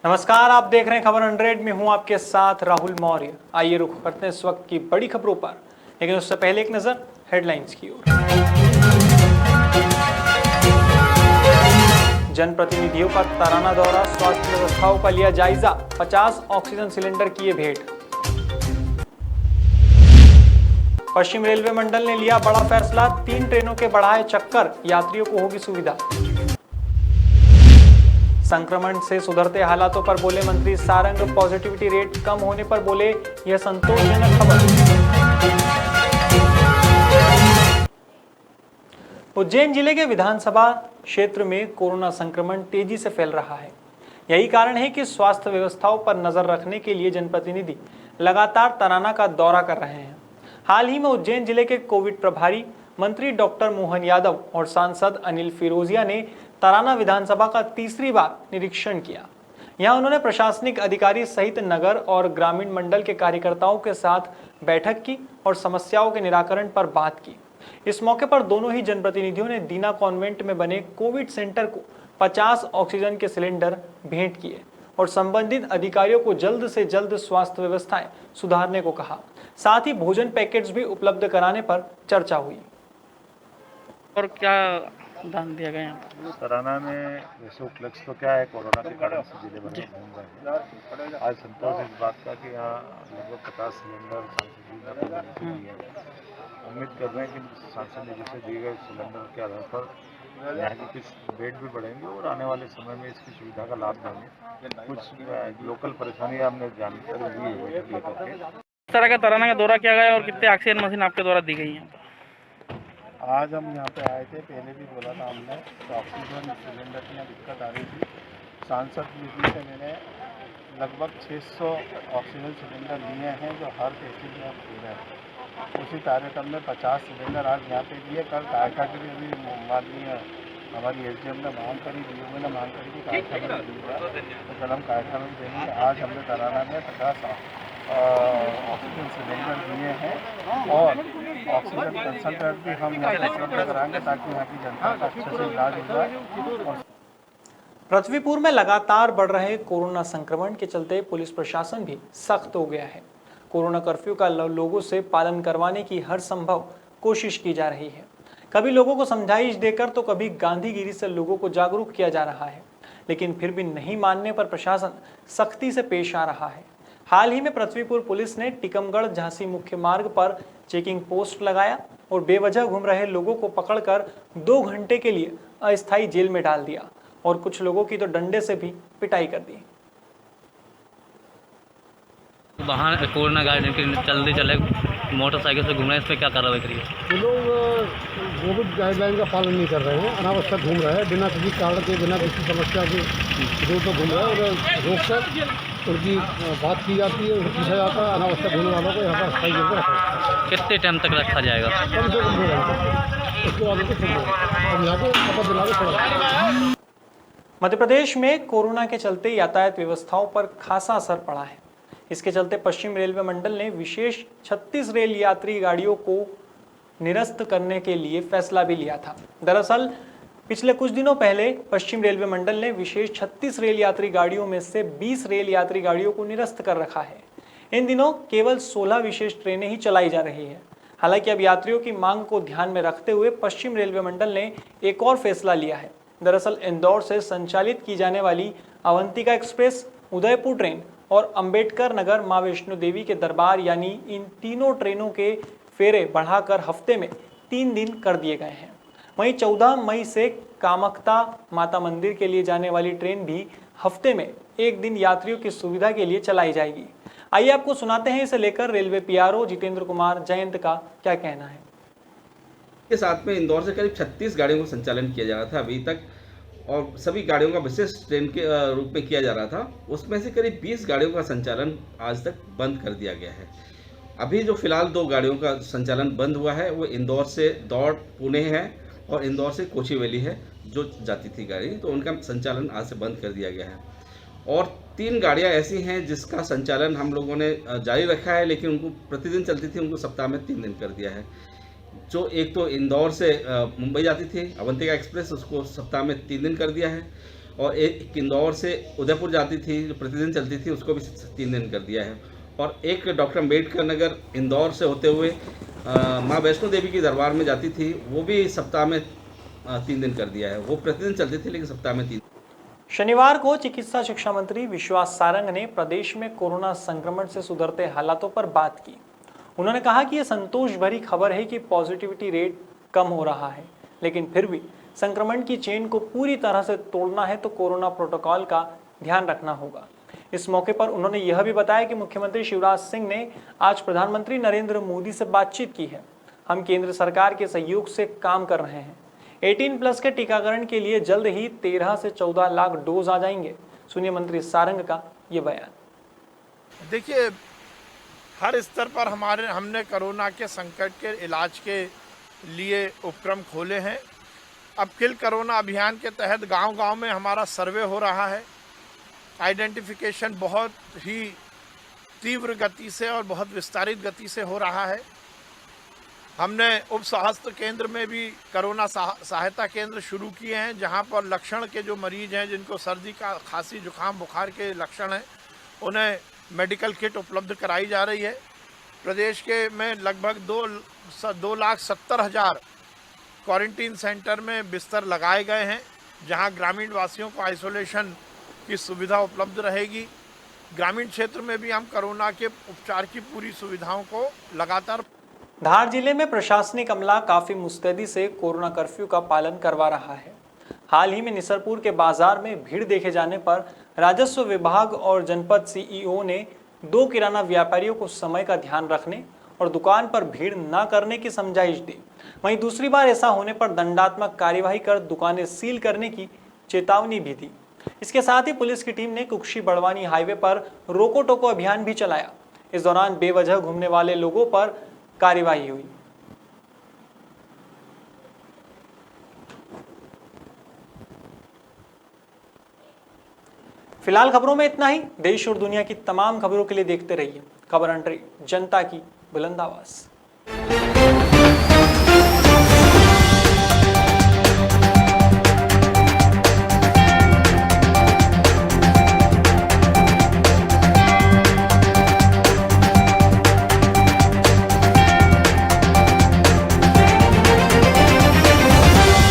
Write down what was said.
नमस्कार, आप देख रहे हैं खबर 100 में हूं आपके साथ राहुल मौर्य। आइए रुख करते हैं इस वक्त की बड़ी खबरों पर, लेकिन उससे पहले एक नजर हेडलाइंस की ओर। जनप्रतिनिधियों का तराना दौरा, स्वास्थ्य व्यवस्थाओं का लिया जायजा, 50 ऑक्सीजन सिलेंडर किए भेंट। पश्चिम रेलवे मंडल ने लिया बड़ा फैसला, 3 ट्रेनों के बढ़ाए चक्कर, यात्रियों को होगी सुविधा। संक्रमण से सुधरते हालातों पर बोले मंत्री सारंग, पॉजिटिविटी रेट कम होने पर बोले यह संतोषजनक खबर। उज्जैन जिले के विधानसभा क्षेत्र में कोरोना संक्रमण तेजी से फैल रहा है। यही कारण है कि स्वास्थ्य व्यवस्थाओं पर नजर रखने के लिए जनप्रतिनिधि लगातार तराना का दौरा कर रहे हैं। हाल ही में उज्जैन जिले के कोविड प्रभारी मंत्री डॉक्टर मोहन यादव और सांसद अनिल फिरोजिया ने तराना विधानसभा का तीसरी बार निरीक्षण किया। यहां उन्होंने प्रशासनिक अधिकारी सहित नगर और ग्रामीण मंडल के कार्यकर्ताओं के साथ बैठक की और समस्याओं के निराकरण पर बात की। इस मौके पर दोनों ही जनप्रतिनिधियों ने दीना कॉन्वेंट में बने कोविड सेंटर को 50 ऑक्सीजन के सिलेंडर भेंट किए और संबंधित अधिकारियों को जल्द से जल्द स्वास्थ्य व्यवस्थाएं सुधारने को कहा। साथ ही भोजन पैकेट्स भी उपलब्ध कराने पर चर्चा हुई। और क्या दान दिया गया? तराना में वैसे उपलक्ष्य तो क्या है, कोरोना के कारण से जिले भर में घूम रहे हैं। आज संतोष इस बात का कि यहाँ लगभग 50 सिलेंडर सांसद जी ने उम्मीद कर रहे हैं कि सांसद ने जैसे दिए गए सिलेंडर के आधार पर यहाँ की कुछ बेड भी बढ़ेंगे और आने वाले समय में इसकी सुविधा का लाभ देंगे। कुछ लोकल परेशानियाँ हमने जानकारी दी है करके। किस तरह का तराना का दौरा किया गया और कितने ऑक्सीजन मशीन आपके द्वारा दी गई हैं? आज हम यहाँ पे आए थे, पहले भी बोला था हमने, तो ऑक्सीजन सिलेंडर की यहाँ दिक्कत आ रही थी। सांसद निधि से मैंने लगभग 600 ऑक्सीजन सिलेंडर लिए हैं जो हर पेशेंट में दे रहे हैं। उसी कार्यक्रम में 50 सिलेंडर आज यहाँ पे दिए। कल कायठा की भी माननीय हमारी SDM ने मांग करी, DO ने मांग करी कि कायठा में दी, तो कल हम कायठा में देंगे। आज हमने तराना में 50 ऑक्सीजन सिलेंडर दिए हैं और ऑक्सीजन कंसंट्रेट भी हम यहाँ पर उपलब्ध कराएंगे ताकि यहाँ की जनता का अच्छे से इलाज हो जाए। पृथ्वीपुर में लगातार बढ़ रहे कोरोना संक्रमण के चलते पुलिस प्रशासन भी सख्त हो गया है। कोरोना कर्फ्यू का लोगों से पालन करवाने की हर संभव कोशिश की जा रही है। कभी लोगों को समझाइश देकर तो कभी गांधीगिरी से लोगों को जागरूक किया जा रहा है, लेकिन फिर भी नहीं मानने पर प्रशासन सख्ती से पेश आ रहा है। हाल ही में पृथ्वीपुर पुलिस ने टीकमगढ़ झांसी मुख्य मार्ग पर चेकिंग पोस्ट लगाया और बेवजह घूम रहे लोगों को पकड़कर 2 घंटे के लिए अस्थायी जेल में डाल दिया और कुछ लोगों की तो डंडे से भी पिटाई कर दी। वाहन कोरोना गाइडलाइन जल्दी चले मोटरसाइकिल से घूम रहे हैं, इस पर क्या कार्रवाई करिए? जो लोग कोविड गाइडलाइन का पालन नहीं कर रहे हैं, अनावश्यक घूम रहे हैं, बिना किसी कारण के, बिना किसी समस्या के रोड पर घूम रहे हैं और रोककर उनकी बात की जाती है, उनको पूछा जाता है। अनावश्यक घूमने वालों को यहाँ पर अस्थायी जेल में रखा। कितने टाइम तक रखा जाएगा? कम से कम 2 घंटे, उसके बाद उनको छोड़ हम यहाँ को शपथ दिला के छोड़ा। मध्य प्रदेश में कोरोना के चलते यातायात व्यवस्थाओं पर खासा असर पड़ा है। इसके चलते पश्चिम रेलवे मंडल ने विशेष 36 रेल यात्री गाड़ियों को निरस्त करने के लिए फैसला भी लिया था। दरअसल पिछले कुछ दिनों पहले पश्चिम रेलवे मंडल ने विशेष 36 रेल यात्री गाड़ियों में से 20 रेल यात्री गाड़ियों को निरस्त कर रखा है। इन दिनों केवल 16 विशेष ट्रेनें ही चलाई जा रही है। हालांकि अब यात्रियों की मांग को ध्यान में रखते हुए पश्चिम रेलवे मंडल ने एक और फैसला लिया है। दरअसल इंदौर से संचालित की जाने वाली अवंतिका एक्सप्रेस, उदयपुर ट्रेन और अंबेडकर नगर मां वैष्णो देवी के दरबार यानी इन तीनों ट्रेनों के फेरे बढ़ाकर हफ्ते में 3 दिन कर दिए गए हैं। वहीं 14 मई से कामाख्या माता मंदिर के लिए जाने वाली ट्रेन भी हफ्ते में 1 दिन यात्रियों की सुविधा के लिए चलाई जाएगी। आइए आपको सुनाते हैं इसे लेकर रेलवे PRO जितेंद्र कुमार जयंत का क्या कहना है। के साथ में इंदौर से करीब 36 गाड़ियों का संचालन किया जा रहा था अभी तक और सभी गाड़ियों का विशेष ट्रेन के रूप में किया जा रहा था। उसमें से करीब 20 गाड़ियों का संचालन आज तक बंद कर दिया गया है। अभी जो फिलहाल 2 गाड़ियों का संचालन बंद हुआ है वो इंदौर से दौड़ पुणे है और इंदौर से कोचीवेली है जो जाती थी गाड़ी, तो उनका संचालन आज से बंद कर दिया गया है। और 3 गाड़ियां ऐसी हैं जिसका संचालन हम लोगों ने जारी रखा है, लेकिन उनको प्रतिदिन चलती थी, उनको सप्ताह में 3 दिन कर दिया है। जो एक तो इंदौर से मुंबई जाती थी अवंतिका एक्सप्रेस, उसको सप्ताह में 3 दिन कर दिया है और एक इंदौर से उदयपुर जाती थी जो प्रतिदिन चलती थी उसको भी 3 दिन कर दिया है। और एक डॉक्टर अम्बेडकर नगर इंदौर से होते हुए माँ वैष्णो देवी की दरबार में जाती थी, वो भी सप्ताह में 3 दिन कर दिया है। वो प्रतिदिन चलती थी लेकिन सप्ताह में 3। शनिवार को चिकित्सा शिक्षा मंत्री विश्वास सारंग ने प्रदेश में कोरोना संक्रमण से सुधरते हालातों पर बात की। उन्होंने कहा कि यह संतोष भरी खबर है कि पॉजिटिविटी रेट कम हो रहा है, लेकिन फिर भी संक्रमण की चेन को पूरी तरह से तोड़ना है तो कोरोना प्रोटोकॉल का ध्यान रखना होगा। इस मौके पर उन्होंने यह भी बताया कि मुख्यमंत्री शिवराज सिंह ने आज प्रधानमंत्री नरेंद्र मोदी से बातचीत की है। हम केंद्र सरकार के सहयोग से काम कर रहे हैं। 18+ के टीकाकरण के लिए जल्द ही 13 से 14 लाख डोज आ जाएंगे। सुनिए मंत्री सारंग का ये बयान। देखिए, हर स्तर पर हमने कोरोना के संकट के इलाज के लिए उपक्रम खोले हैं। अब किल कोरोना अभियान के तहत गांव-गांव में हमारा सर्वे हो रहा है। आइडेंटिफिकेशन बहुत ही तीव्र गति से और बहुत विस्तारित गति से हो रहा है। हमने उप स्वास्थ्य केंद्र में भी कोरोना सहायता केंद्र शुरू किए हैं, जहां पर लक्षण के जो मरीज हैं, जिनको सर्दी का खांसी जुकाम बुखार के लक्षण हैं, उन्हें मेडिकल किट उपलब्ध कराई जा रही है। प्रदेश के में लगभग 2,70,000 क्वारंटीन सेंटर में बिस्तर लगाए गए हैं, जहां ग्रामीण वासियों को आइसोलेशन की सुविधा उपलब्ध रहेगी। ग्रामीण क्षेत्र में भी हम कोरोना के उपचार की पूरी सुविधाओं को लगातार। धार जिले में प्रशासनिक अमला काफी मुस्तैदी से कोरोना कर्फ्यू का पालन करवा रहा है। हाल ही में निसरपुर के बाजार में भीड़ देखे जाने पर राजस्व विभाग और जनपद सीईओ ने 2 किराना व्यापारियों को समय का ध्यान रखने और दुकान पर भीड़ न करने की समझाइश दी। वहीं दूसरी बार ऐसा होने पर दंडात्मक कार्यवाही कर दुकानें सील करने की चेतावनी भी दी। इसके साथ ही पुलिस की टीम ने कुक्षी बड़वानी हाईवे पर रोको टोको अभियान भी चलाया। इस दौरान बेवजह घूमने वाले लोगों पर कार्यवाही हुई। फिलहाल खबरों में इतना ही। देश और दुनिया की तमाम खबरों के लिए देखते रहिए खबर अंतरी, जनता की बुलंद आवाज।